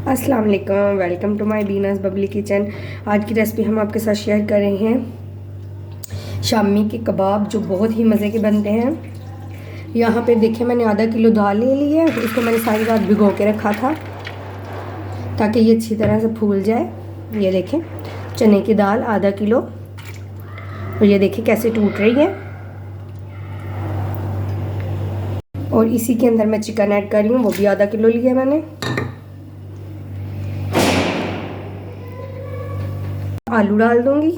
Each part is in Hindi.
अस्सलाम वालेकुम, welcome to my Beena's bubbly kitchen. आज की रेसिपी हम आपके साथ शेयर कर रहे हैं शामी के कबाब, जो बहुत ही मज़े के बनते हैं। यहाँ पे देखिए मैंने आधा किलो दाल ले ली है। इसको मैंने सारी रात भिगो के रखा था ताकि ये अच्छी तरह से फूल जाए। ये देखें चने की दाल आधा किलो, और ये देखिए कैसे टूट रही है। और इसी के अंदर मैं चिकन ऐड कर रही हूँ, वो भी आधा किलो लिया मैंने। आलू डाल दूंगी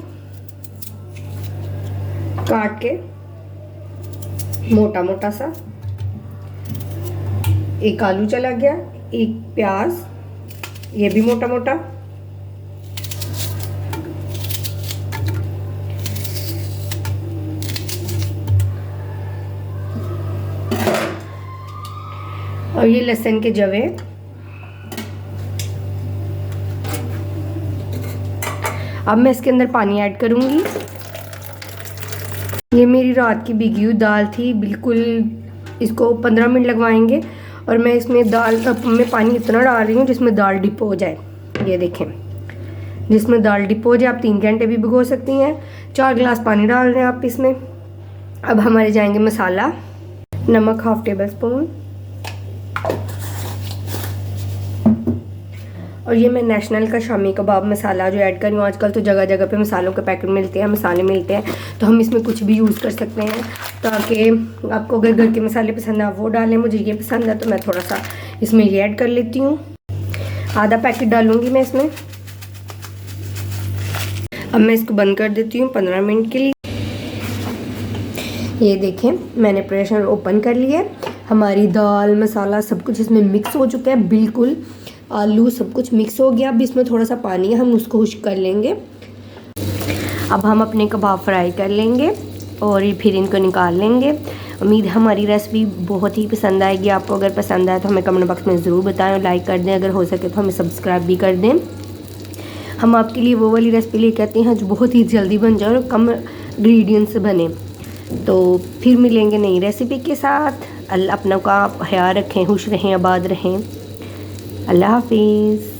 काट के मोटा मोटा सा। एक आलू चला गया, एक प्याज, ये भी मोटा मोटा। और ये लहसुन के जवे। अब मैं इसके अंदर पानी ऐड करूंगी। ये मेरी रात की भीगी हुई दाल थी, बिल्कुल इसको 15 मिनट लगवाएंगे। और मैं इसमें दाल में पानी इतना डाल रही हूँ जिसमें दाल डिप हो जाए। ये देखें, जिसमें दाल डिप हो जाए। आप 3 घंटे भी भिगो सकती हैं। 4 गिलास पानी डाल रहे हैं आप इसमें। अब हमारे जाएंगे मसाला। नमक 1/2 टेबल स्पून, और ये मैं नेशनल का शामी कबाब मसाला जो ऐड कर रही हूँ। आजकल तो जगह जगह पे मसालों के पैकेट मिलते हैं, मसाले मिलते हैं, तो हम इसमें कुछ भी यूज़ कर सकते हैं। ताकि आपको अगर घर के मसाले पसंद है आप वो डालें। मुझे ये पसंद है तो मैं थोड़ा सा इसमें ये ऐड कर लेती हूँ। आधा पैकेट डालूँगी मैं इसमें। अब मैं इसको बंद कर देती हूँ 15 मिनट के लिए। ये देखें मैंने प्रेशर ओपन कर लिया है। हमारी दाल मसाला सब कुछ इसमें मिक्स हो चुका है, बिल्कुल आलू सब कुछ मिक्स हो गया। अब इसमें थोड़ा सा पानी है, हम उसको खुश्क कर लेंगे। अब हम अपने कबाब फ्राई कर लेंगे और फिर इनको निकाल लेंगे। उम्मीद है हमारी रेसिपी बहुत ही पसंद आएगी आपको। अगर पसंद आए तो हमें कमेंट बॉक्स में ज़रूर बताएं और लाइक कर दें। अगर हो सके तो हमें सब्सक्राइब भी कर दें। हम आपके लिए वो वाली रेसिपी लेके आते हैं जो बहुत ही जल्दी बन जाए और कम इंग्रेडिएंट्स से बने। तो फिर मिलेंगे नई रेसिपी के साथ। अल्लाह अपना का ख्याल रखें, खुश रहें, आबाद रहें। अल्लाह हाफिज़।